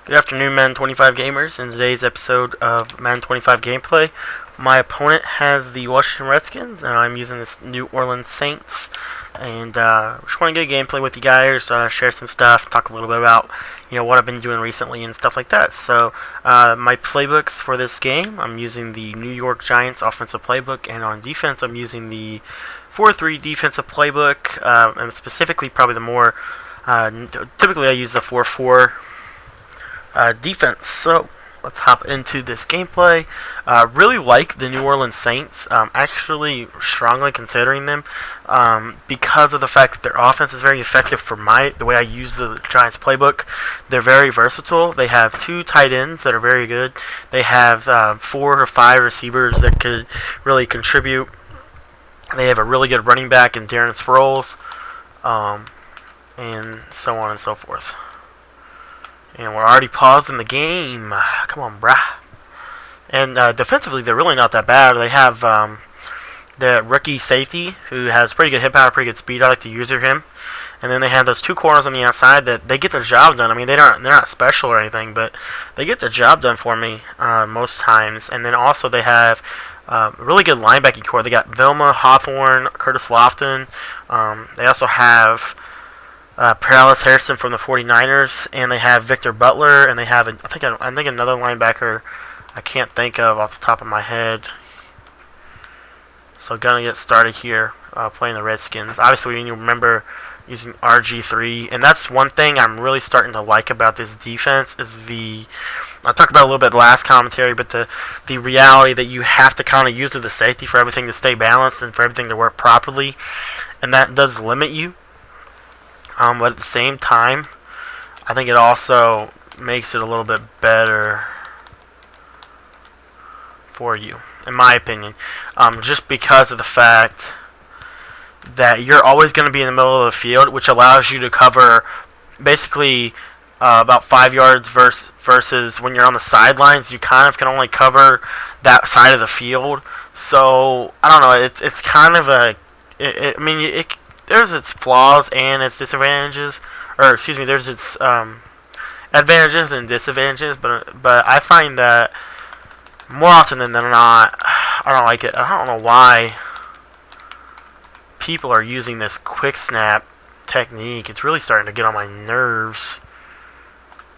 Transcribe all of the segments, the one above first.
Good afternoon, Madden 25 gamers. In today's episode of Madden 25 gameplay, my opponent has the Washington Redskins, and I'm using this New Orleans Saints. And just want to get a gameplay with you guys, share some stuff, talk a little bit about what I've been doing recently and stuff like that. So my playbooks for this game, I'm using the New York Giants offensive playbook, and on defense, I'm using the 4-3 defensive playbook, and specifically probably the more typically I use the 4-4 defense. So let's hop into this gameplay. Really like the New Orleans Saints. Actually, strongly considering them because of the fact that their offense is very effective for the way I use the Giants playbook. They're very versatile. They have 2 tight ends that are very good. They have 4 or 5 receivers that could really contribute. They have a really good running back in Darren Sproles, and so on and so forth. And we're already pausing the game. Come on, brah. And defensively, they're really not that bad. They have the rookie safety who has pretty good hip power, pretty good speed. I like to use him. And then they have those 2 corners on the outside that they get the job done. I mean, they're not special or anything, but they get the job done for me most times. And then also they have a really good linebacking core. They got Vilma, Hawthorne, Curtis Lofton. They also have Paralysis Harrison from the 49ers, and they have Victor Butler, and they have I think another linebacker I can't think of off the top of my head. So gonna get started here playing the Redskins. Obviously, you remember using RG3, and that's one thing I'm really starting to like about this defense is I talked about a little bit last commentary, but the reality that you have to kind of use the safety for everything to stay balanced and for everything to work properly, and that does limit you. But at the same time, I think it also makes it a little bit better for you, in my opinion. Just because of the fact that you're always going to be in the middle of the field, which allows you to cover basically about 5 yards versus when you're on the sidelines, you kind of can only cover that side of the field. So, I don't know, it's kind of there's its flaws and its disadvantages, or excuse me, there's its advantages and disadvantages, but I find that more often than not, I don't like it. I don't know why people are using this quick snap technique. It's really starting to get on my nerves.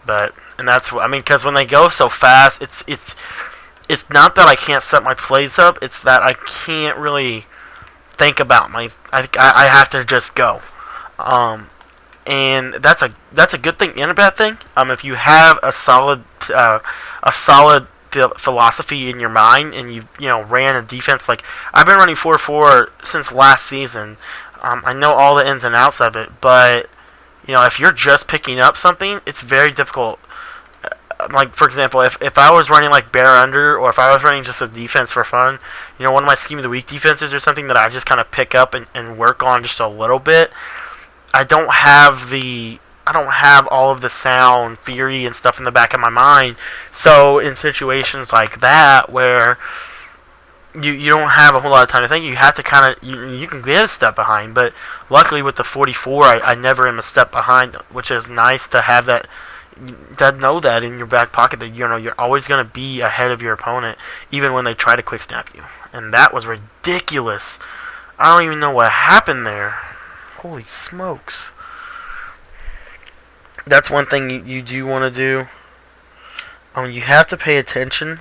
And that's what I mean, because when they go so fast, it's not that I can't set my plays up. It's that I can't really think about I have to just go, and that's a good thing and a bad thing. If you have a solid philosophy in your mind, and you ran a defense like I've been running 4-4 since last season, I know all the ins and outs of it. But if you're just picking up something, it's very difficult. Like, for example, if I was running like bare under, or if I was running just a defense for fun, one of my scheme of the week defenses or something that I just kind of pick up and work on just a little bit, I don't have all of the sound theory and stuff in the back of my mind. So in situations like that where you don't have a whole lot of time to think, you have to kind of you can get a step behind. But luckily with the 44, I never am a step behind, which is nice to have that. Know that in your back pocket, that you're always going to be ahead of your opponent, even when they try to quick snap you. And that was ridiculous. I don't even know what happened there. Holy smokes. That's one thing you do want to do. You have to pay attention.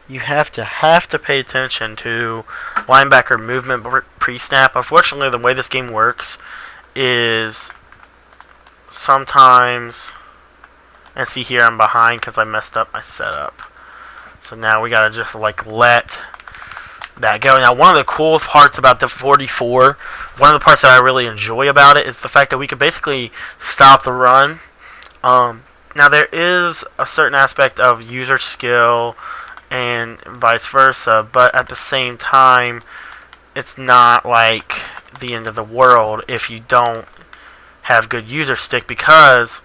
You have to pay attention to linebacker movement pre-snap. Unfortunately, the way this game works is sometimes, and see here, I'm behind because I messed up my setup. So now we gotta just let that go. Now, one of the cool parts about the 44, one of the parts that I really enjoy about it is the fact that we can basically stop the run. Now there is a certain aspect of user skill and vice versa, but at the same time, it's not like the end of the world if you don't have good user stick, because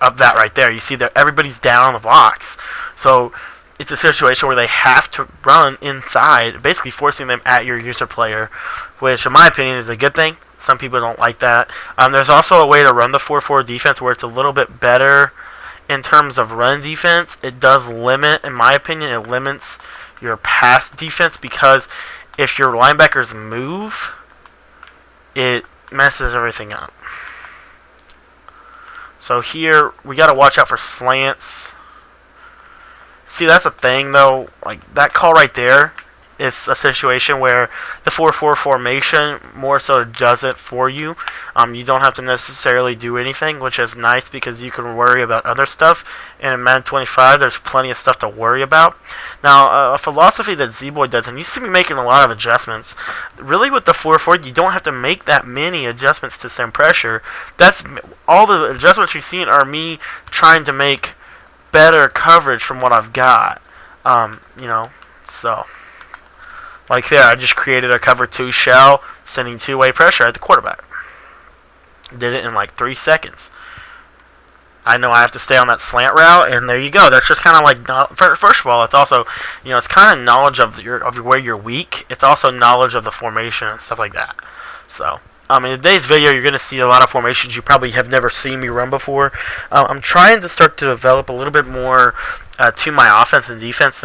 of that right there. You see that everybody's down on the box, so it's a situation where they have to run inside, basically forcing them at your user player, which in my opinion is a good thing. Some people don't like that. There's also a way to run the 4-4 defense where it's a little bit better in terms of run defense, it does limit, in my opinion, it limits your pass defense, because if your linebackers move, it messes everything up. So here, we got to watch out for slants. See, that's the thing, though. Like, that call right there is a situation where the 4-4 formation more so does it for you. You don't have to necessarily do anything, which is nice because you can worry about other stuff. And in Madden 25, there's plenty of stuff to worry about. Now, a philosophy that Z-Boy does, and you see me making a lot of adjustments. Really, with the 4-4, you don't have to make that many adjustments to send pressure. That's all the adjustments you've seen are me trying to make better coverage from what I've got. So like there, I just created a cover 2 shell, sending two-way pressure at the quarterback. Did it in like 3 seconds. I know I have to stay on that slant route, and there you go. That's just kind of like, first of all, it's also, it's kind of knowledge of where you're weak. It's also knowledge of the formation and stuff like that. So, in today's video, you're going to see a lot of formations you probably have never seen me run before. I'm trying to start to develop a little bit more to my offense and defense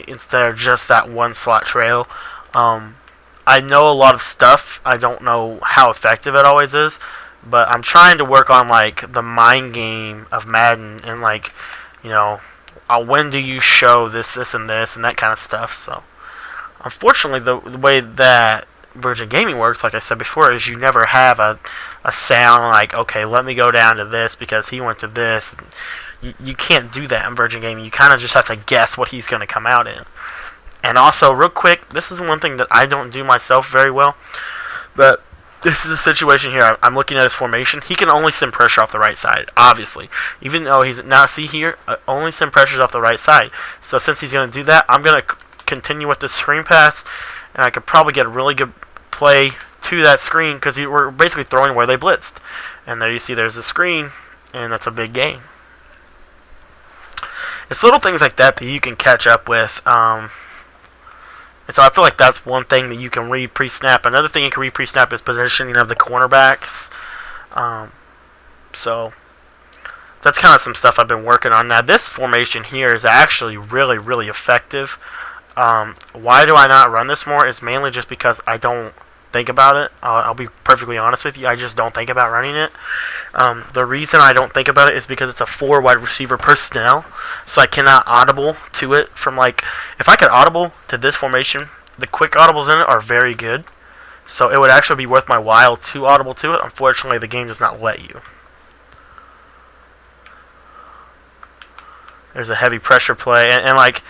instead of just that one slot trail. I know a lot of stuff. I don't know how effective it always is, but I'm trying to work on like the mind game of Madden and like, when do you show this, and this, and that kind of stuff. So, unfortunately, the way that Virgin Gaming works, like I said before, is you never have a sound like, okay, let me go down to this because he went to this. You can't do that in Virgin Gaming. You kind of just have to guess what he's going to come out in. And also, real quick, this is one thing that I don't do myself very well, but this is a situation here. I'm looking at his formation. He can only send pressure off the right side, obviously. Even though he's, now see here, only send pressures off the right side. So since he's going to do that, I'm going to continue with the screen pass, and I could probably get a really good play to that screen because we're basically throwing where they blitzed. And there you see there's the screen, and that's a big gain. It's little things like that you can catch up with. And so I feel like that's one thing that you can read pre-snap. Another thing you can read pre-snap is positioning of the cornerbacks. So that's kind of some stuff I've been working on. Now this formation here is actually really, really effective. Why do I not run this more? It's mainly just because I don't think about it. I'll be perfectly honest with you. I just don't think about running it. The reason I don't think about it is because it's a 4 wide receiver personnel, so I cannot audible to it from like, if I could audible to this formation, the quick audibles in it are very good, so it would actually be worth my while to audible to it. Unfortunately, the game does not let you. There's a heavy pressure play, and like,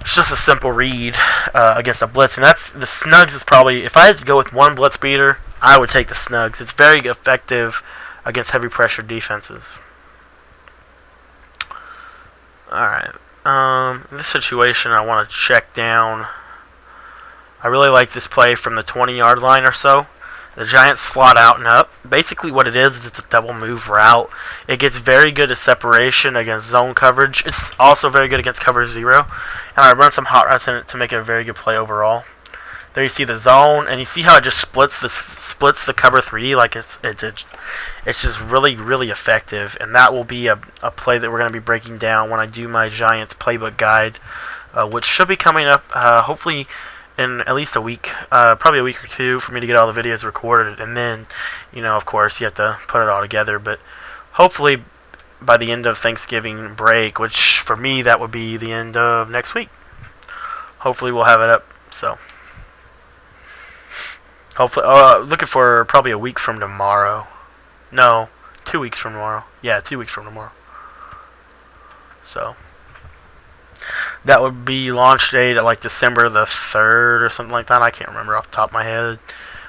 it's just a simple read against a blitz, and that's the snugs is probably, if I had to go with one blitz beater, I would take the snugs. It's very effective against heavy pressure defenses. Alright, in this situation I want to check down. I really like this play from the 20-yard line or so. The Giants slot out and up. Basically what it is it's a double move route. It gets very good at separation against zone coverage. It's also very good against cover 0. And I run some hot routes in it to make it a very good play overall. There you see the zone, and you see how it just splits the cover 3. Like it's just really, really effective. And that will be a play that we're going to be breaking down when I do my Giants playbook guide, which should be coming up hopefully in at least a week, probably a week or two, for me to get all the videos recorded, and then, of course, you have to put it all together. But hopefully, by the end of Thanksgiving break, which for me that would be the end of next week, hopefully we'll have it up. So, hopefully, looking for probably a week from tomorrow. No, 2 weeks from tomorrow. Yeah, 2 weeks from tomorrow. So that would be launch date at like December the 3rd or something like that. I can't remember off the top of my head.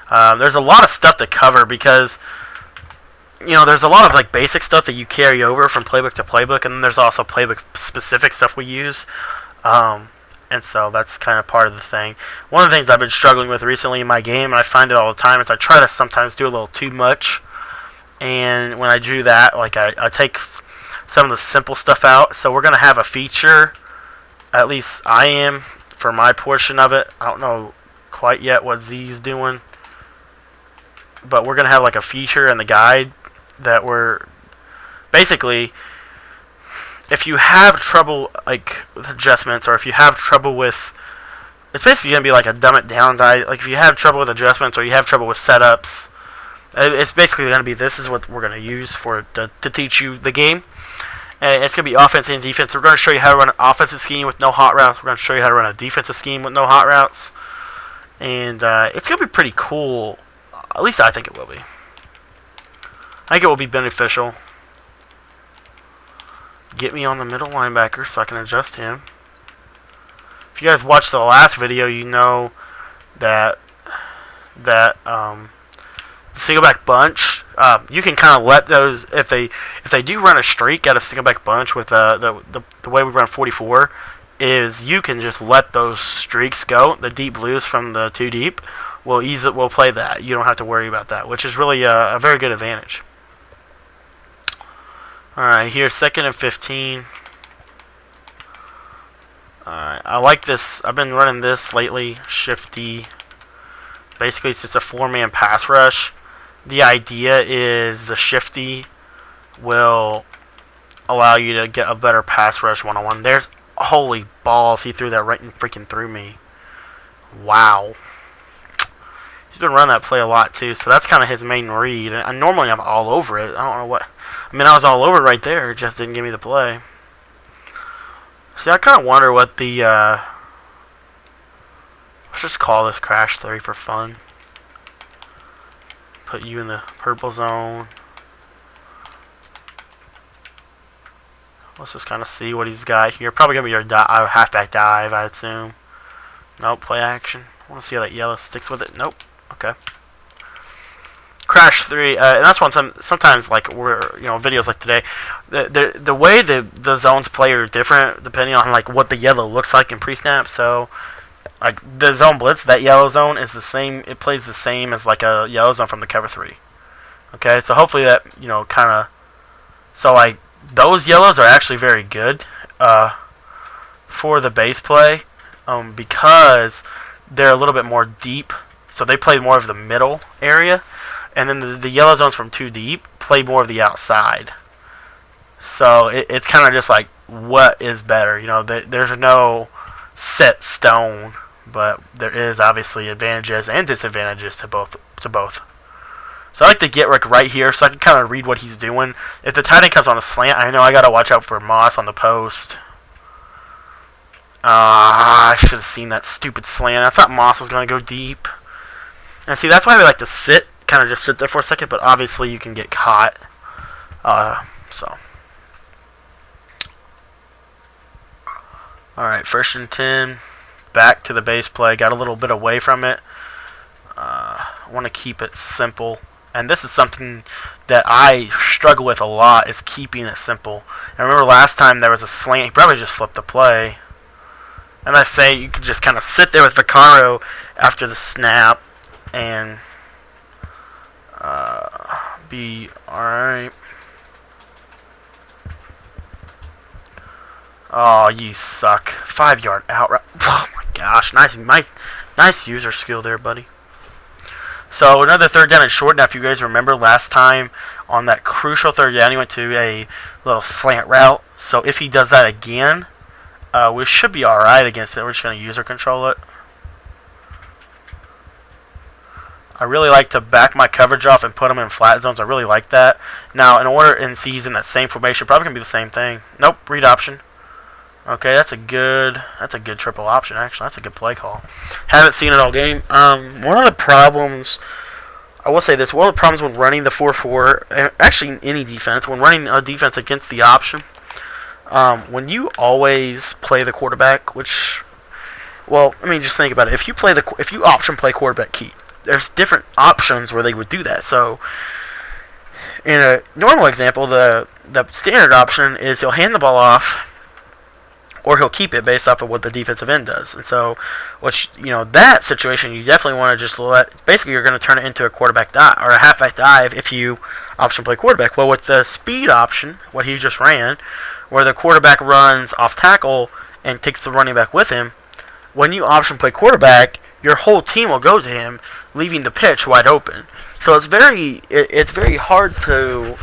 There's a lot of stuff to cover because, there's a lot of like basic stuff that you carry over from playbook to playbook, and then there's also playbook specific stuff we use. And so that's kind of part of the thing. One of the things I've been struggling with recently in my game, and I find it all the time, is I try to sometimes do a little too much. And when I do that, like I take some of the simple stuff out. So we're going to have a feature. At least I am, for my portion of it. I don't know quite yet what Z's doing. But we're going to have like a feature in the guide that we're basically, if you have trouble like with adjustments, or if you have trouble with, it's basically gonna be like a dumb it down guide. Like if you have trouble with adjustments or you have trouble with setups, it's basically gonna be, this is what we're gonna use to teach you the game. And it's gonna be offense and defense. We're gonna show you how to run an offensive scheme with no hot routes. We're gonna show you how to run a defensive scheme with no hot routes, and it's gonna be pretty cool. At least I think it will be. I think it will be beneficial. Get me on the middle linebacker so I can adjust him. If you guys watched the last video, you know that the single back bunch, you can kind of let those, if they do run a streak out of single back bunch with the way we run 44, is you can just let those streaks go. The deep blues from the 2 deep will play that. You don't have to worry about that, which is really a very good advantage. Alright, here, 2nd and 15. Alright, I like this. I've been running this lately, shifty. Basically, it's just a 4-man pass rush. The idea is the shifty will allow you to get a better pass rush one-on-one. There's, holy balls, he threw that right and freaking through me. Wow. He's been running that play a lot too, so that's kind of his main read. And normally I'm all over it. I don't know what. I mean, I was all over it right there. It just didn't give me the play. See, I kind of wonder what the. Let's just call this Crash 3 for fun. Put you in the purple zone. Let's just kind of see what he's got here. Probably gonna be your halfback dive, I assume. Nope, play action. I want to see how that yellow sticks with it. Nope. Okay. Crash 3, and that's one sometimes like videos like today, the way the zones play are different depending on like what the yellow looks like in pre-snap. So like the zone blitz, that yellow zone is the same. It plays the same as like a yellow zone from the cover 3. Okay, so hopefully that kind of, so like those yellows are actually very good for the base play because they're a little bit more deep. So they play more of the middle area. And then the yellow zones from 2 deep play more of the outside. So it's kind of just like, what is better? There's no set stone, but there is obviously advantages and disadvantages to both. So I like to get Rick right here so I can kind of read what he's doing. If the tight end comes on a slant, I know I got to watch out for Moss on the post. I should have seen that stupid slant. I thought Moss was going to go deep. And see, that's why we like to sit. Kind of just sit there for a second, but obviously you can get caught. So. Alright, 1st and 10. Back to the base play. Got a little bit away from it. I want to keep it simple. And this is something that I struggle with a lot, is keeping it simple. I remember last time there was a slant. He probably just flipped the play. And I say you could just kind of sit there with Vaccaro after the snap and be alright. Oh, you suck. 5-yard out route. Oh my gosh, nice user skill there, buddy. So another 3rd down and short. Now, if you guys remember last time on that crucial 3rd down, he went to a little slant route. So if he does that again, we should be alright against it. We're just going to user control it. I really like to back my coverage off and put them in flat zones. I really like that. Now, in order, and see he's in that same formation, probably going to be the same thing. Nope, read option. Okay, that's a good triple option, actually. That's a good play call. Haven't seen it all game. One of the problems, I will say this, one of the problems when running the 4-4, actually in any defense, when running a defense against the option, when you always play the quarterback, which, well, I mean, just think about it. If you option play quarterback keep, there's different options where they would do that. So, in a normal example, the standard option is he'll hand the ball off, or he'll keep it based off of what the defensive end does. And so, that situation, you definitely want to just basically you're going to turn it into a quarterback dive, or a halfback dive if you option play quarterback. Well, with the speed option, what he just ran, where the quarterback runs off tackle and takes the running back with him, when you option play quarterback, your whole team will go to him, leaving the pitch wide open. So it's very hard to,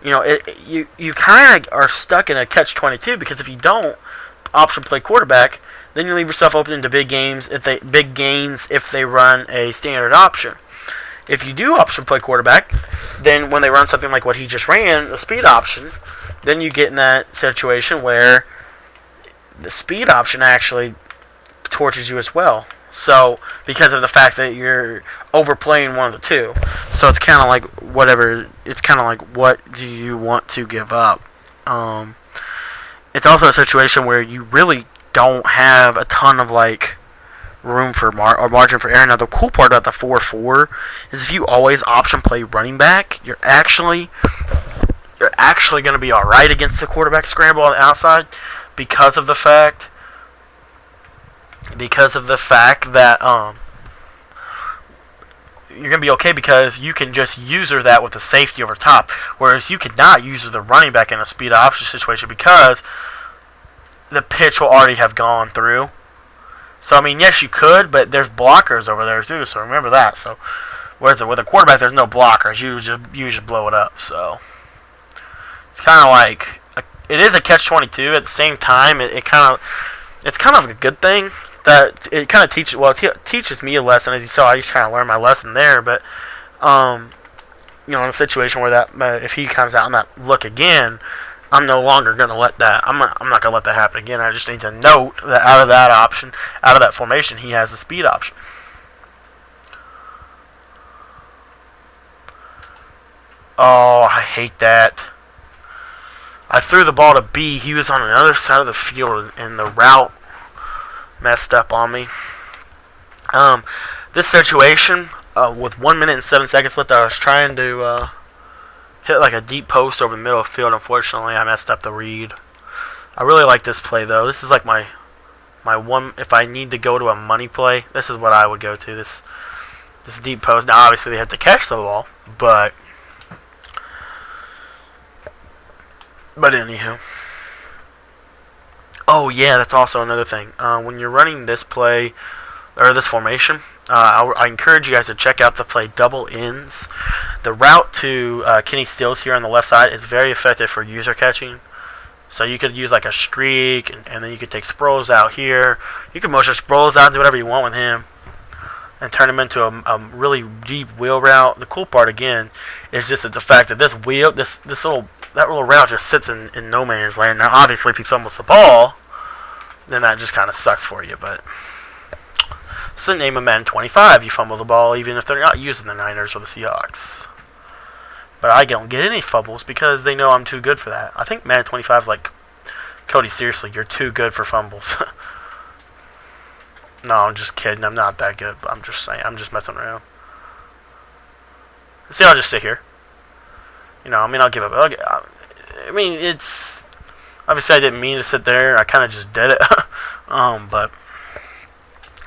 you kind of are stuck in a catch-22 because if you don't option play quarterback, then you leave yourself open into big games if they run a standard option. If you do option play quarterback, then when they run something like what he just ran, the speed option, then you get in that situation where the speed option actually torches you as well. So, because of the fact that you're overplaying one of the two. So it's kind of like what do you want to give up? It's also a situation where you really don't have a ton of room for margin for error. Now the cool part about the 4-4 is if you always option play running back, you're actually going to be all right against the quarterback scramble on the outside because of the fact that you're going to be okay because you can just user that with the safety over top, whereas you could not user the running back in a speed option situation because the pitch will already have gone through. So, I mean, yes, you could, but there's blockers over there, too, so remember that. So, whereas with a quarterback, there's no blockers. You just blow it up, so. It's kind of like, it is a catch-22. At the same time, it's kind of a good thing that it kind of teaches me a lesson. As you saw, I just kind of learned my lesson there, but, in a situation where if he comes out on that look again, I'm no longer going to let that. I'm not going to let that happen again. I just need to note that out of that formation, he has the speed option. Oh, I hate that. I threw the ball to B. He was on another side of the field, and the route messed up on me. This situation, with 1 minute and 7 seconds left, I was trying to hit a deep post over the middle of the field. Unfortunately, I messed up the read. I really like this play, though. This is my one. If I need to go to a money play, this is what I would go to. This deep post. Now, obviously, they have to catch the ball, but anywho. Oh yeah, that's also another thing. When you're running this play or this formation, I encourage you guys to check out the play double ends. The route to Kenny Stills here on the left side is very effective for user catching. So you could use a streak, and then you could take Sproles out here. You can motion Sproles out and do whatever you want with him, and turn him into a really deep wheel route. The cool part again is just the fact that that little route just sits in no man's land. Now obviously if he fumbles the ball, then that just kind of sucks for you, but it's the name of Madden 25. You fumble the ball even if they're not using the Niners or the Seahawks. But I don't get any fumbles because they know I'm too good for that. I think Madden 25 is like, Cody, seriously, you're too good for fumbles. No, I'm just kidding. I'm not that good. But I'm just saying. I'm just messing around. See, I'll just sit here. I'll give up. It's obviously I didn't mean to sit there. I kind of just did it. But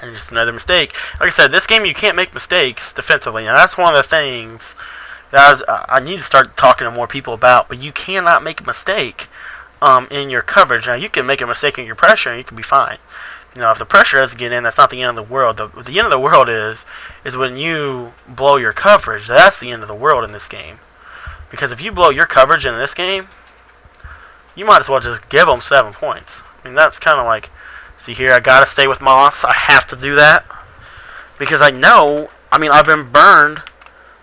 and just another mistake. Like I said, this game you can't make mistakes defensively. Now that's one of the things that I need to start talking to more people about. But you cannot make a mistake in your coverage. Now you can make a mistake in your pressure and you can be fine. If the pressure doesn't get in, that's not the end of the world. The end of the world is when you blow your coverage. That's the end of the world in this game. Because if you blow your coverage in this game, you might as well just give them 7 points. That's kind of like, see here, I got to stay with Moss. I have to do that. Because I know, I've been burned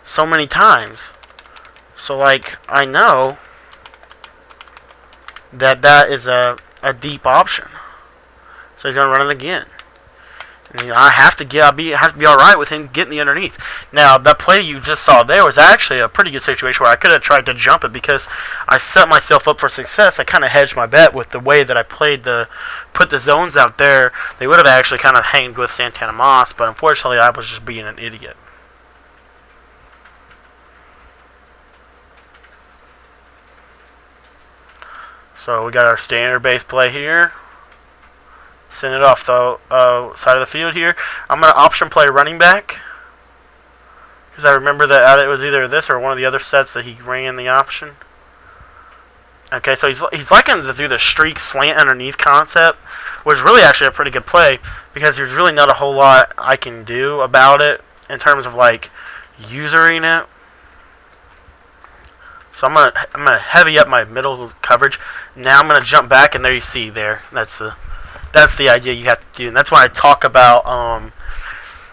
so many times. So, I know that is a deep option. So he's going to run it again. I have to be all right with him getting the underneath. Now, that play you just saw there was actually a pretty good situation where I could have tried to jump it because I set myself up for success. I kind of hedged my bet with the way that I put the zones out there. They would have actually kind of hanged with Santana Moss, but unfortunately I was just being an idiot. So we got our standard base play here. Send it off the side of the field here. I'm going to option play running back. Because I remember that it was either this or one of the other sets that he ran the option. Okay, so he's liking to do the streak slant underneath concept, which is really actually a pretty good play. Because there's really not a whole lot I can do about it in terms of usering it. So I'm gonna heavy up my middle coverage. Now I'm gonna jump back, and there you see there. That's the idea you have to do, and that's why I talk about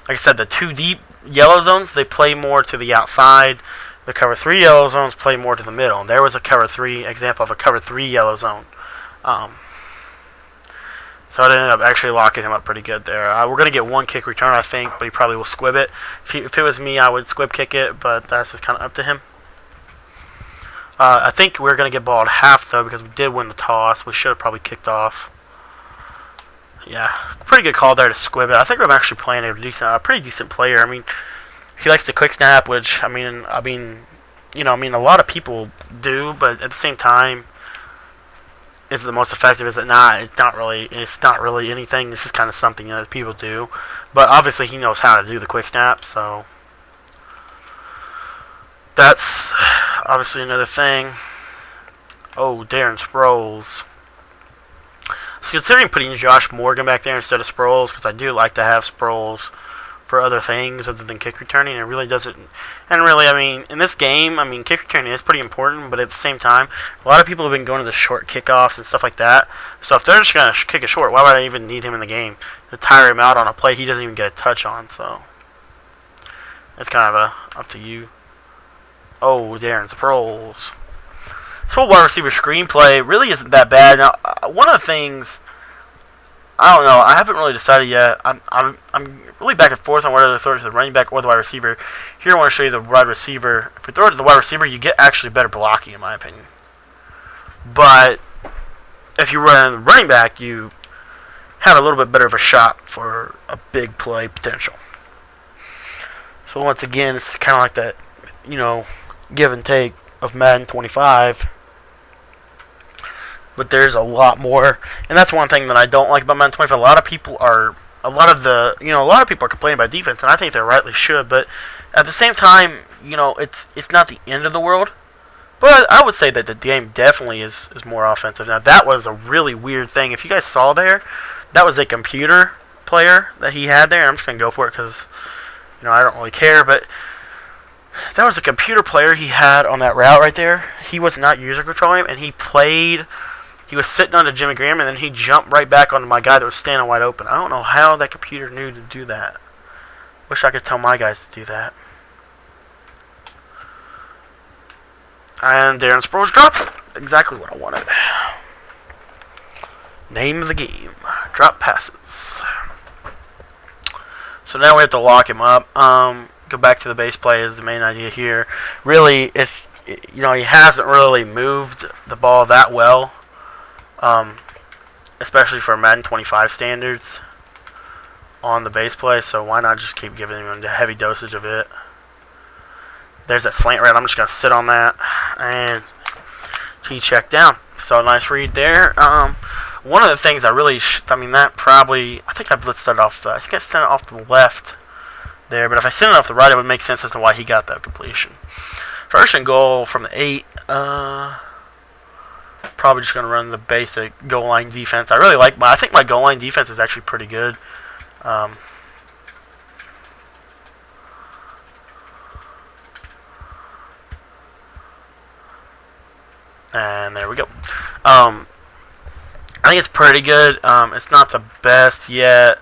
like I said, the 2 deep yellow zones, they play more to the outside. The cover 3 yellow zones play more to the middle. And there was a cover 3 example of a cover 3 yellow zone. So it ended up actually locking him up pretty good there. We're going to get 1 kick return, I think, but he probably will squib it. If it was me, I would squib kick it, but that's just kind of up to him. I think we're going to get ball at half, though, because we did win the toss. We should have probably kicked off. Yeah, pretty good call there to squib it. I think I'm actually playing a pretty decent player. I mean, he likes to quick snap, which, I mean, a lot of people do, but at the same time, is it the most effective? Is it not? It's not really anything. It's just kind of something that people do. But obviously, he knows how to do the quick snap, so that's obviously another thing. Oh, Darren Sproles. So considering putting Josh Morgan back there instead of Sproles, because I do like to have Sproles for other things other than kick returning. It really doesn't. And really, I mean, in this game, I mean, kick returning is pretty important, but at the same time, a lot of people have been going to the short kickoffs and stuff like that. So if they're just going to kick it short, why would I even need him in the game? To tire him out on a play he doesn't even get a touch on, so it's kind of up to you. Oh, Darren Sproles. This whole wide receiver screenplay really isn't that bad. Now, one of the things, I don't know, I haven't really decided yet. I'm really back and forth on whether to throw it to the running back or the wide receiver. Here I want to show you the wide receiver. If we throw it to the wide receiver, you get actually better blocking, in my opinion. But if you run the running back, you have a little bit better of a shot for a big play potential. So once again, it's kind of like that, give and take of Madden 25. But there's a lot more, and that's one thing that I don't like about Madden 25. A lot of people are complaining about defense, and I think they rightly should. But at the same time, it's not the end of the world. But I would say that the game definitely is more offensive. Now that was a really weird thing. If you guys saw there, that was a computer player that he had there, and I'm just gonna go for it because I don't really care, but that was a computer player he had on that route right there. He was not user controlling him, and he was sitting on to Jimmy Graham, and then he jumped right back onto my guy that was standing wide open. I don't know how that computer knew to do that. Wish I could tell my guys to do that. And Darren Sproles drops exactly what I wanted. Name of the game. Drop passes. So now we have to lock him up. Go back to the base play is the main idea here. Really, it's he hasn't really moved the ball that well. Especially for Madden 25 standards on the base play, so why not just keep giving him a heavy dosage of it. There's that slant route. I'm just going to sit on that, and he checked down. So nice read there. One of the things I really, I think I blitzed it off I think I sent it off to the left there, but if I sent it off the right, it would make sense as to why he got that completion. First and goal from the 8. Probably just going to run the basic goal line defense. I think my goal line defense is actually pretty good. And there we go. I think it's pretty good. It's not the best yet.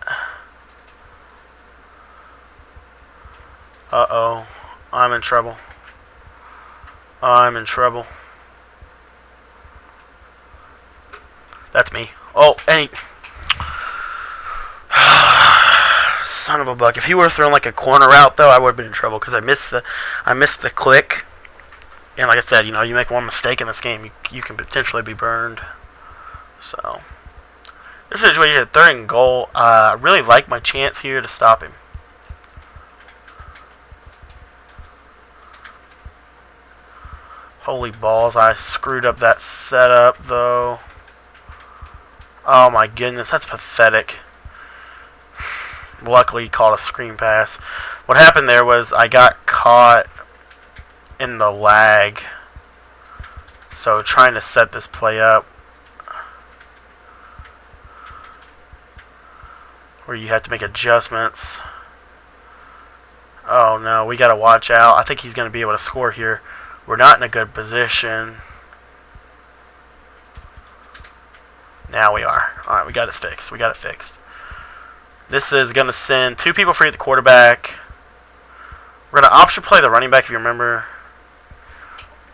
Uh-oh. I'm in trouble. That's me. Oh, son of a buck. If he would have thrown like a corner route, though, I would have been in trouble because I missed the click. And like I said, you make one mistake in this game, you can potentially be burned. So this is what you hit 3rd and goal. I really like my chance here to stop him. Holy balls! I screwed up that setup though. Oh my goodness, that's pathetic. Luckily, he caught a screen pass. What happened there was I got caught in the lag. So trying to set this play up where you have to make adjustments. Oh no, we gotta watch out. I think he's gonna be able to score here. We're not in a good position. Now we are. Alright, we got it fixed. This is going to send 2 people free at the quarterback. We're going to option play the running back, if you remember.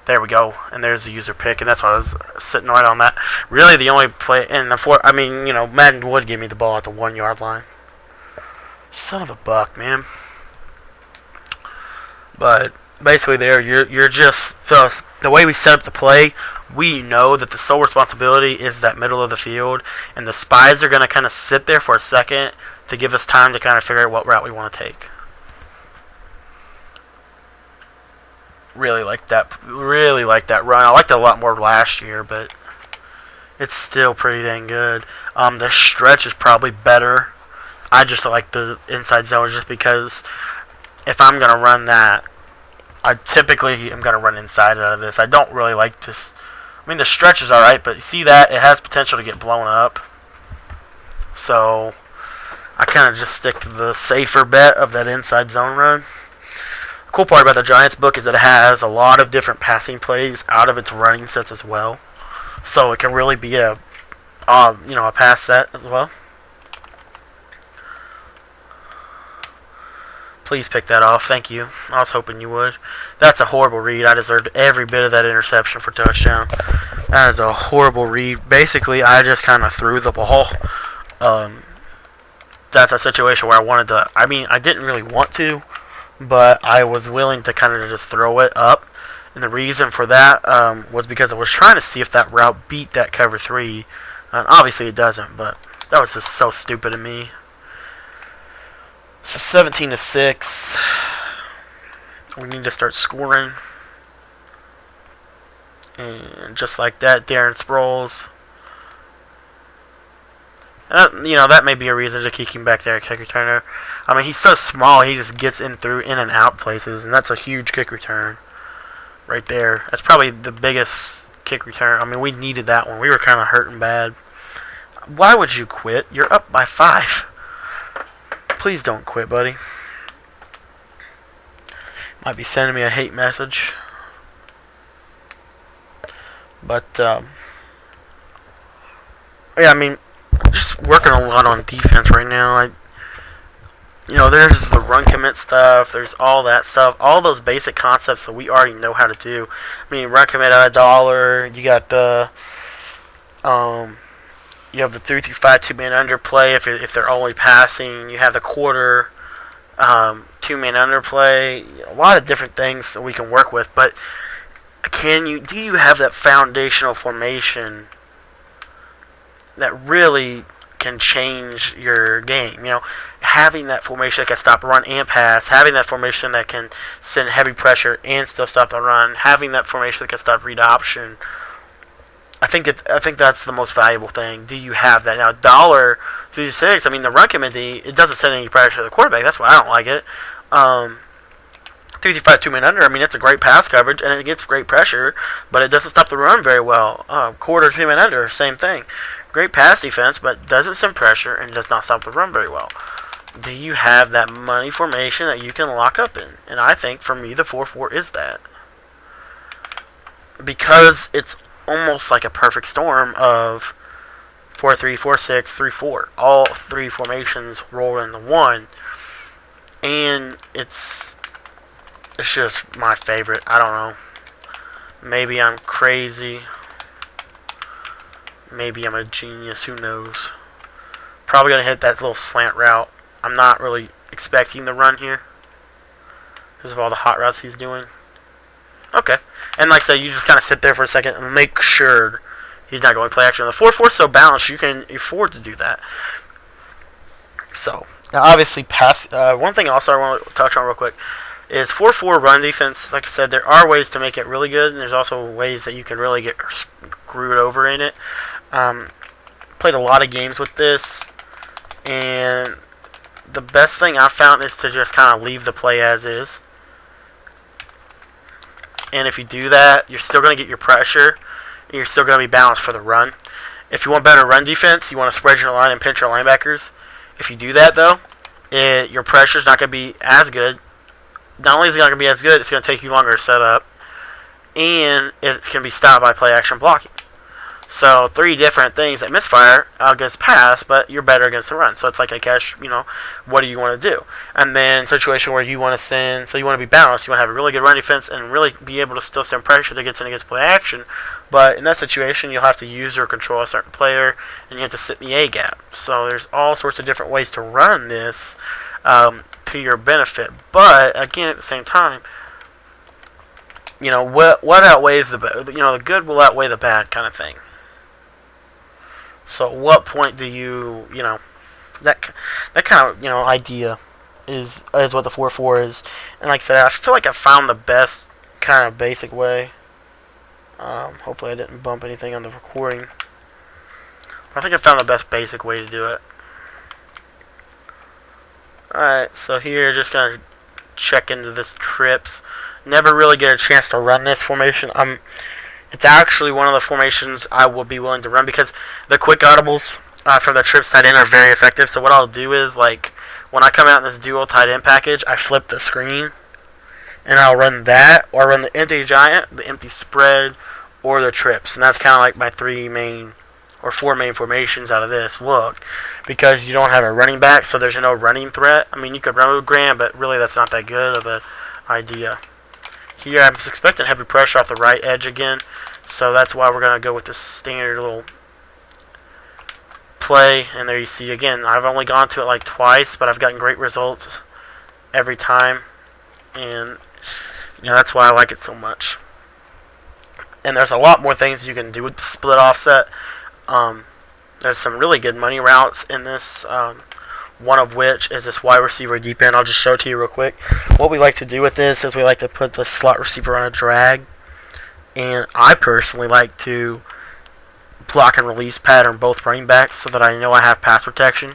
There we go. And there's the user pick, and that's why I was sitting right on that. Really, the only play in the Madden would give me the ball at the 1 yard line. Son of a buck, man. But basically, you're just the way we set up the play. We know that the sole responsibility is that middle of the field, and the spies are going to kind of sit there for a second to give us time to kind of figure out what route we want to take. Really like that run. I liked it a lot more last year, but it's still pretty dang good. The stretch is probably better. I just like the inside zone just because if I'm going to run that, I typically am going to run inside out of this. I don't really like this. I mean, the stretch is alright, but you see that? It has potential to get blown up. So, I kind of just stick to the safer bet of that inside zone run. The cool part about the Giants book is that it has a lot of different passing plays out of its running sets as well. So, it can really be a pass set as well. Please pick that off. Thank you. I was hoping you would. That's a horrible read. I deserved every bit of that interception for touchdown. That is a horrible read. Basically, I just kind of threw the ball. That's a situation where I didn't really want to, but I was willing to kind of just throw it up. And the reason for that was because I was trying to see if that route beat that cover 3. And obviously, it doesn't, but that was just so stupid of me. So 17-6. We need to start scoring. And just like that, Darren Sproles. That may be a reason to keep him back there at kick returner. I mean, he's so small, he just gets in and out places, and that's a huge kick return right there. That's probably the biggest kick return. I mean, we needed that one. We were kind of hurting bad. Why would you quit? You're up by 5. Please don't quit, buddy. Might be sending me a hate message. But, yeah, I mean, just working a lot on defense right now. There's the run commit stuff. There's all that stuff. All those basic concepts that we already know how to do. I mean, run commit at $1. You got the, you have the 3-5 2-man underplay if they're only passing. You have the quarter 2-man underplay. A lot of different things that we can work with. But do you have that foundational formation that really can change your game? Having that formation that can stop run and pass, having that formation that can send heavy pressure and still stop the run, having that formation that can stop read option. I think that's the most valuable thing. Do you have that? Now, $3-6, I mean, the run commit, it doesn't send any pressure to the quarterback. That's why I don't like it. 3-5 2-man under, I mean, it's a great pass coverage, and it gets great pressure, but it doesn't stop the run very well. Quarter 2-man under, same thing. Great pass defense, but doesn't send pressure and does not stop the run very well. Do you have that money formation that you can lock up in? And I think, for me, the 4-4 is that. Because it's almost like a perfect storm of 4-3, 4-6, 3-4. All 3 formations roll into 1. And it's just my favorite. I don't know. Maybe I'm crazy. Maybe I'm a genius. Who knows? Probably going to hit that little slant route. I'm not really expecting the run here because of all the hot routes he's doing. Okay. And like I said, you just kind of sit there for a second and make sure he's not going to play action. The 4-4 is so balanced, you can afford to do that. So, now obviously, one thing also I want to touch on real quick is 4-4 run defense. Like I said, there are ways to make it really good, and there's also ways that you can really get screwed over in it. Played a lot of games with this, and the best thing I've found is to just kind of leave the play as is. And if you do that, you're still going to get your pressure, and you're still going to be balanced for the run. If you want better run defense, you want to spread your line and pinch your linebackers. If you do that, though, your pressure's not going to be as good. Not only is it not going to be as good, it's going to take you longer to set up. and it can be stopped by play action blocking. So 3 different things that misfire against pass, but you're better against the run. So it's like a catch, what do you want to do? And then situation where you want to send, so you want to be balanced. You want to have a really good run defense and really be able to still send pressure that gets in against play action. But in that situation, you'll have to use or control a certain player, and you have to sit in the A gap. So there's all sorts of different ways to run this to your benefit. But again, at the same time, what outweighs the the good will outweigh the bad kind of thing. So at what point do you, that kind of, idea is what the 4-4 is. And like I said, I feel like I found the best kind of basic way. Hopefully I didn't bump anything on the recording. I think I found the best basic way to do it. Alright, so here, just going to check into this trips. Never really get a chance to run this formation. It's actually one of the formations I will be willing to run because the quick audibles from the trips tight end are very effective. So what I'll do is, like, when I come out in this dual tight end package, I flip the screen and I'll run that, or run the empty giant, the empty spread, or the trips. And that's kind of like my 4 main formations out of this look, because you don't have a running back, so there's no running threat. I mean, you could run with Graham, but really that's not that good of an idea. Here I'm expecting heavy pressure off the right edge again, so that's why we're going to go with this standard little play. And there you see again, I've only gone to it like twice, but I've gotten great results every time, and that's why I like it so much. And there's a lot more things you can do with the split offset. There's some really good money routes in this. One of which is this wide receiver deep end. I'll just show it to you real quick. What we like to do with this is we like to put the slot receiver on a drag. And I personally like to block and release pattern both running backs so that I know I have pass protection.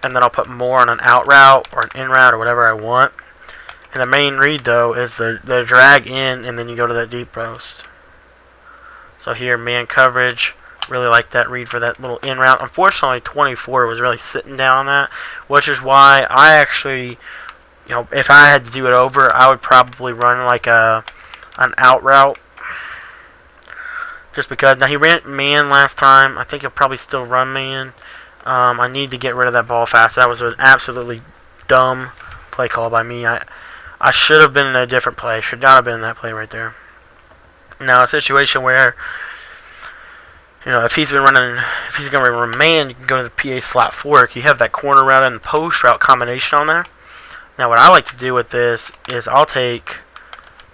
And then I'll put more on an out route or an in route or whatever I want. And the main read, though, is the drag in, and then you go to that deep post. So here, man coverage. Really like that read for that little in route. Unfortunately, 24 was really sitting down on that, which is why I actually, if I had to do it over, I would probably run like an out route. Just because, now he ran man last time. I think he'll probably still run man. I need to get rid of that ball fast. That was an absolutely dumb play call by me. I should have been in a different play. Should not have been in that play right there. Now, a situation where, if he's going to run man, you can go to the PA slot fork. You have that corner route and the post route combination on there. Now, what I like to do with this is I'll take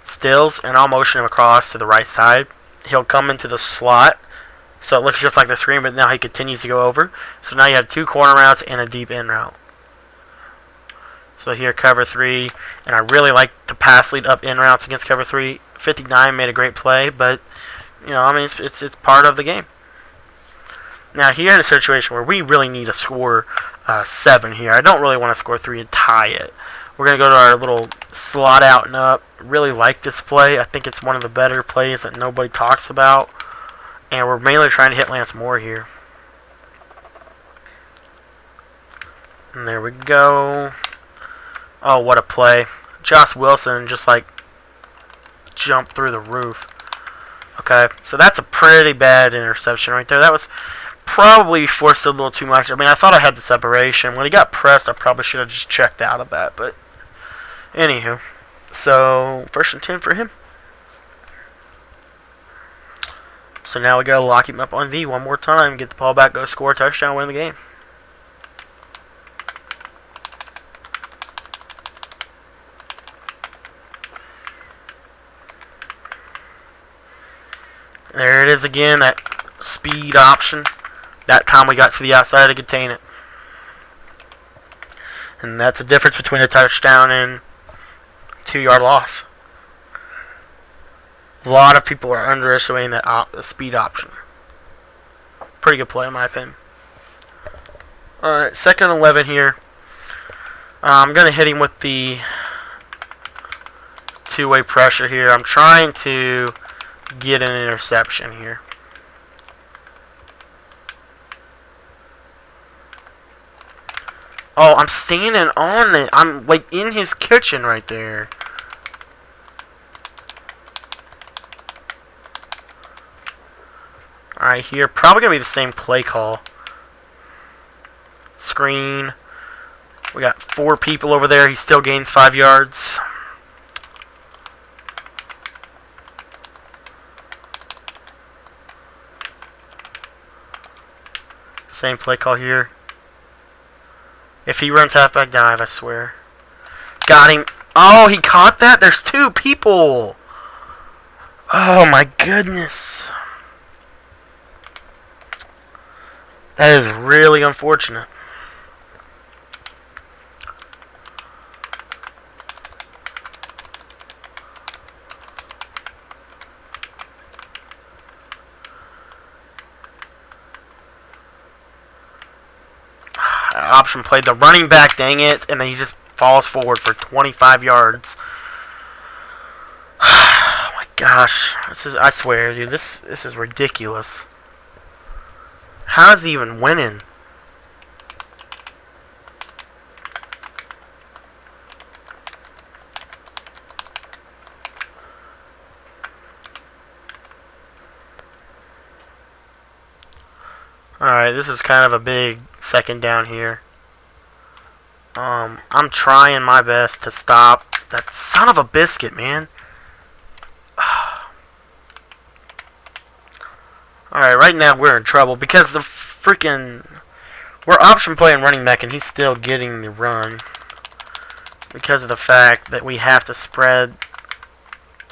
Stills and I'll motion him across to the right side. He'll come into the slot, so it looks just like the screen, but now he continues to go over. So now you have 2 corner routes and a deep in route. So here, cover 3, and I really like the pass lead up in routes against cover 3. 59 made a great play, but it's part of the game. Now here in a situation where we really need to score 7 here. I don't really want to score 3 and tie it. We're going to go to our little slot out and up. Really like this play. I think it's one of the better plays that nobody talks about. And we're mainly trying to hit Lance Moore here. And there we go. Oh, what a play. Josh Wilson just like jumped through the roof. Okay, so that's a pretty bad interception right there. That was probably forced a little too much. I mean, I thought I had the separation. When he got pressed, I probably should have just checked out of that. But, anywho. So, 1st and 10 for him. So now we got to lock him up on V one more time. Get the ball back, go score a touchdown, win the game. There it is again, that speed option. That time we got to the outside to contain it. And that's the difference between a touchdown and 2-yard loss. A lot of people are underestimating that speed option. Pretty good play in my opinion. Alright, 2nd and 11 here. I'm going to hit him with the 2-way pressure here. I'm trying to get an interception here. Oh, I'm standing on it. I'm like in his kitchen right there. right here. Probably going to be the same play call. Screen. We got 4 people over there. He still gains 5 yards. Same play call here. If he runs halfback dive, I swear. Got him. Oh, he caught that? There's 2 people. Oh my goodness. That is really unfortunate. Option played the running back, dang it, and then he just falls forward for 25 yards. Oh my gosh. I swear, dude, this is ridiculous. How is he even winning? Alright, this is kind of a big second down here. I'm trying my best to stop that son of a biscuit, man. Alright, right now we're in trouble because the freaking... We're option playing running back and he's still getting the run. Because of the fact that we have to spread.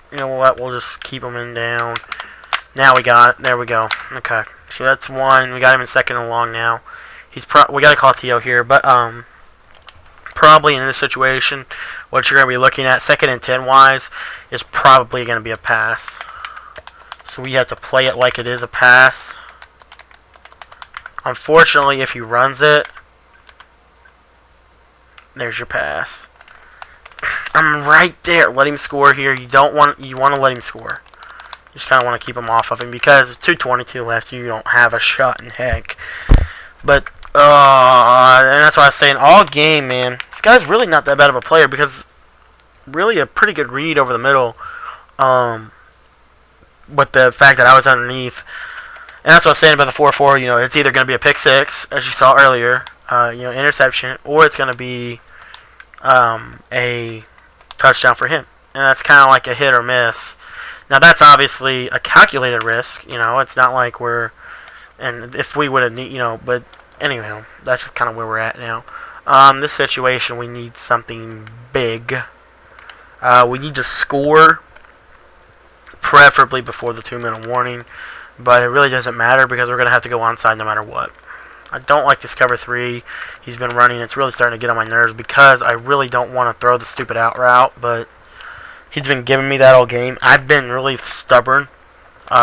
You know what, we'll just keep him in down. Now we got it. There we go. Okay. So that's 1. We got him in second and long now. We got to call TO here, but probably in this situation, what you're going to be looking at, 2nd and 10 wise, is probably going to be a pass. So we have to play it like it is a pass. Unfortunately, if he runs it, there's your pass. I'm right there. Let him score here. You want to let him score. You just kind of want to keep him off of him because with 2:22 left, you don't have a shot in heck. But and that's why I was saying all game, man. This guy's really not that bad of a player because really a pretty good read over the middle. With the fact that I was underneath, and that's what I was saying about the 4-4. You know, it's either going to be a pick 6, as you saw earlier, interception, or it's going to be a touchdown for him, and that's kind of like a hit or miss. Now that's obviously a calculated risk. You know, it's not like we're, and if we would have, but anyway, that's just kind of where we're at now. This situation, we need something big. We need to score. Preferably before the 2-minute warning, but it really doesn't matter because we're going to have to go onside no matter what. I don't like this cover 3 he's been running. It's really starting to get on my nerves because I really don't want to throw the stupid out route, but he's been giving me that all game. I've been really stubborn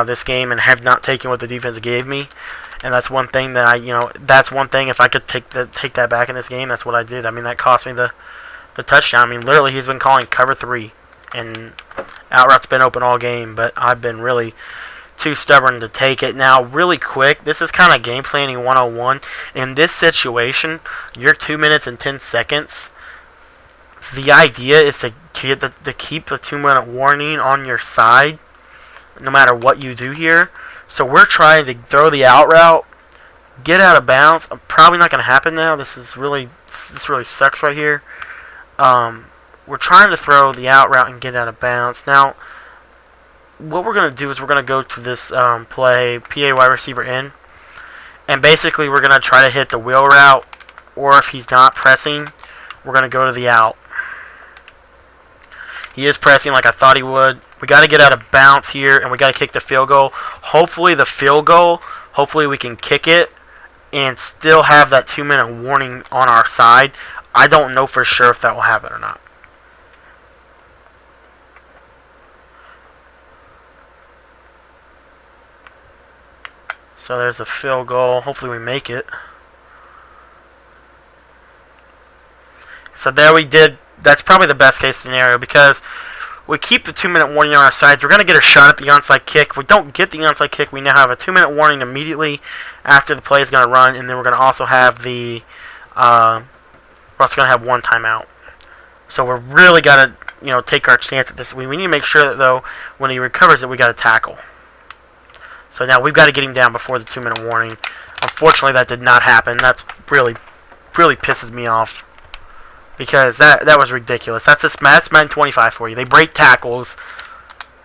this game and have not taken what the defense gave me, and that's one thing that that's one thing. If I could take that back in this game, that's what I did. I mean, that cost me the touchdown. I mean, literally, he's been calling cover 3. And out route's been open all game, but I've been really too stubborn to take it. Now, really quick, this is kind of game planning 101. In this situation, you're 2 minutes and 10 seconds. The idea is to keep the 2-minute warning on your side, no matter what you do here. So we're trying to throw the out route, get out of bounds. Probably not going to happen now. This really sucks right here. We're trying to throw the out route and get out of bounds. Now, what we're going to do is we're going to go to this play, PA wide receiver in, and basically we're going to try to hit the wheel route, or if he's not pressing, we're going to go to the out. He is pressing like I thought he would. We got to get out of bounds here, and we got to kick the field goal. Hopefully we can kick it and still have that 2-minute warning on our side. I don't know for sure if that will happen or not. So there's a field goal. Hopefully we make it. So there we did. That's probably the best case scenario because we keep the 2-minute warning on our sides. We're going to get a shot at the onside kick. If we don't get the onside kick, we now have a 2-minute warning immediately after the play is going to run, and then we're going to also have we're also going to have 1 timeout. So we're really got to take our chance at this. We need to make sure that though when he recovers it, we got to tackle. So now we've got to get him down before the 2-minute warning. Unfortunately, that did not happen. That's really pisses me off. Because that was ridiculous. That's Madden 25 for you. They break tackles,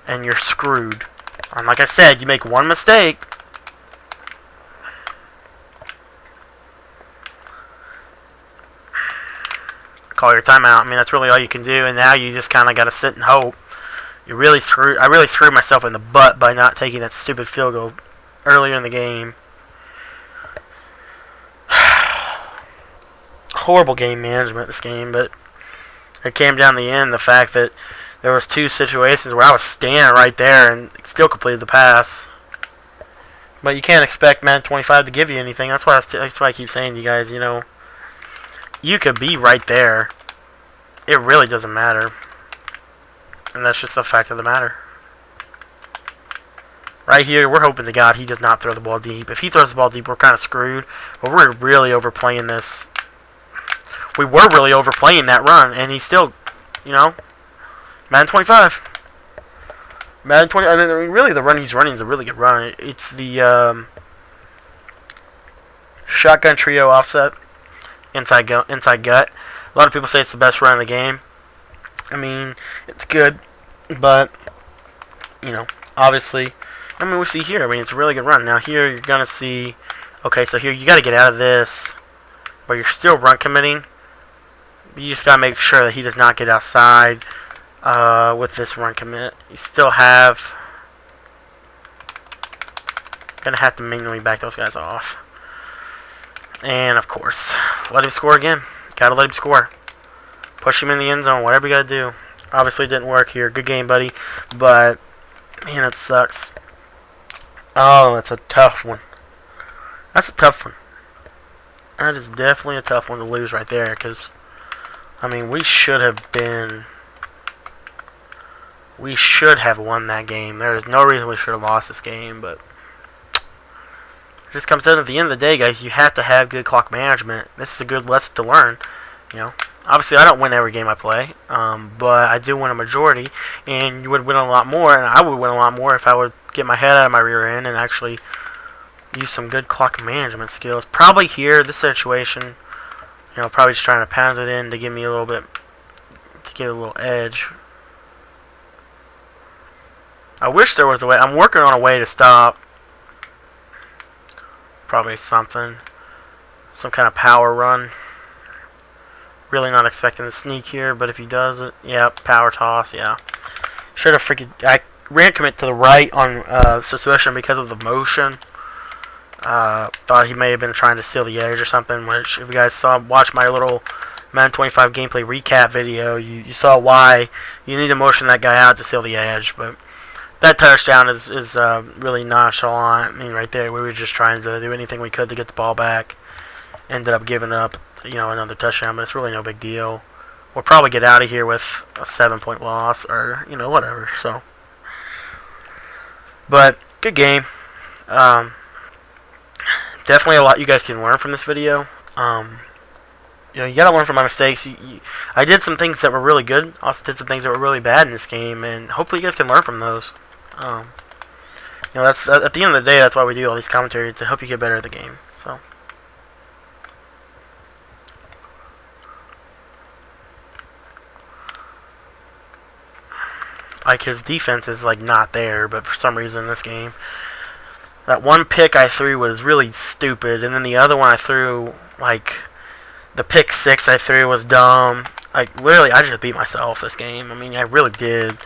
and you're screwed. And like I said, you make one mistake. Call your timeout. I mean, that's really all you can do. And now you just kind of got to sit and hope. I really screwed myself in the butt by not taking that stupid field goal earlier in the game. Horrible game management this game, but it came down to the end, the fact that there was 2 situations where I was standing right there and still completed the pass. But you can't expect Madden 25 to give you anything. That's why I keep saying to you guys, you know, you could be right there. It really doesn't matter. And that's just the fact of the matter. Right here, we're hoping to God he does not throw the ball deep. If he throws the ball deep, we're kind of screwed. But we're really overplaying this. We were really overplaying that run, and he's still, you know, Madden 25. Madden 20. I mean, really, the run he's running is a really good run. It's the shotgun trio offset, inside gut. A lot of people say it's the best run in the game. I mean, it's good, but you know, obviously, I mean, we see here. I mean, it's a really good run. Now here, you're gonna see. Okay, so here you got to get out of this, but you're still run committing. You just gotta make sure that he does not get outside with this run commit. You still have gonna have to manually back those guys off, and of course, let him score again. Gotta let him score. Push him in the end zone. Whatever you gotta do. Obviously, it didn't work here. Good game, buddy, but man, it sucks. Oh, that's a tough one. That's a tough one. That is definitely a tough one to lose right there, because I mean, we should have won that game. There is no reason we should have lost this game, but it just comes down to the end of the day, guys. You have to have good clock management. This is a good lesson to learn. You know, obviously, I don't win every game I play, but I do win a majority, and you would win a lot more, and I would win a lot more if I would get my head out of my rear end and actually use some good clock management skills. Probably here, this situation. You know, probably just trying to pound it in to give me a little bit, to give it a little edge. I wish there was a way. I'm working on a way to stop. Probably some kind of power run. Really not expecting the sneak here, but if he does it, yep, power toss, yeah. Should have I ran commit to the right on suspicion because of the motion. Thought he may have been trying to seal the edge or something, which if you guys watch my little Madden 25 gameplay recap video, you saw why you need to motion that guy out to seal the edge. But that touchdown is really nonchalant. I mean, right there, we were just trying to do anything we could to get the ball back. Ended up giving up, you know, another touchdown, but it's really no big deal. We'll probably get out of here with a 7-point loss, or, you know, whatever. So, but good game. Definitely a lot you guys can learn from this video. You know, you gotta learn from my mistakes. I did some things that were really good. Also did some things that were really bad in this game, and hopefully you guys can learn from those. You know, that's at the end of the day, that's why we do all these commentaries, to help you get better at the game. So, like, his defense is like not there, but for some reason in this game, that one pick I threw was really stupid, and then the other one I threw, like, the pick 6 I threw was dumb. Like, literally, I just beat myself this game. I mean, I really did.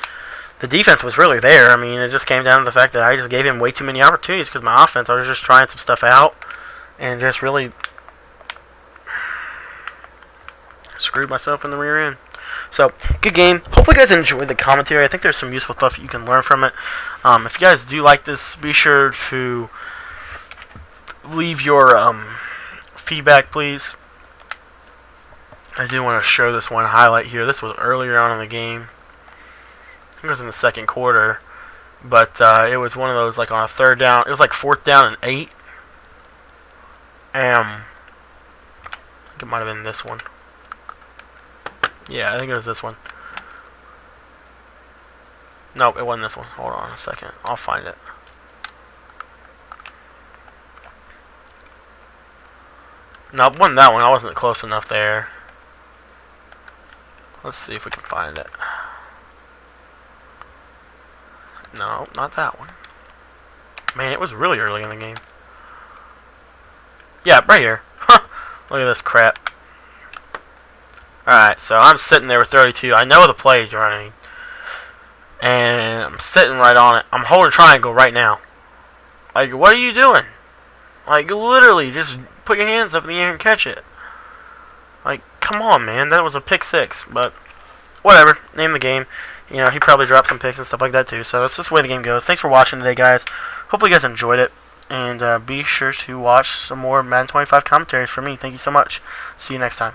The defense was really there. I mean, it just came down to the fact that I just gave him way too many opportunities because my offense, I was just trying some stuff out and just really screwed myself in the rear end. So, good game. Hopefully you guys enjoyed the commentary. I think there's some useful stuff you can learn from it. If you guys do like this, be sure to leave your feedback, please. I do want to show this one highlight here. This was earlier on in the game. I think it was in the second quarter. But it was one of those, like, on a third down. It was like 4th down and 8. I think it might have been this one. Yeah, I think it was this one. Nope, it wasn't this one. Hold on a second. I'll find it. No, it wasn't that one. I wasn't close enough there. Let's see if we can find it. No, not that one. Man, it was really early in the game. Yeah, right here. Huh. Look at this crap. Alright, so I'm sitting there with 32. I know the play is running. And I'm sitting right on it. I'm holding triangle right now. Like, what are you doing? Like, literally, just put your hands up in the air and catch it. Like, come on, man. That was a pick 6. But, whatever. Name the game. You know, he probably dropped some picks and stuff like that, too. So, that's just the way the game goes. Thanks for watching today, guys. Hopefully you guys enjoyed it. And be sure to watch some more Madden 25 commentaries from me. Thank you so much. See you next time.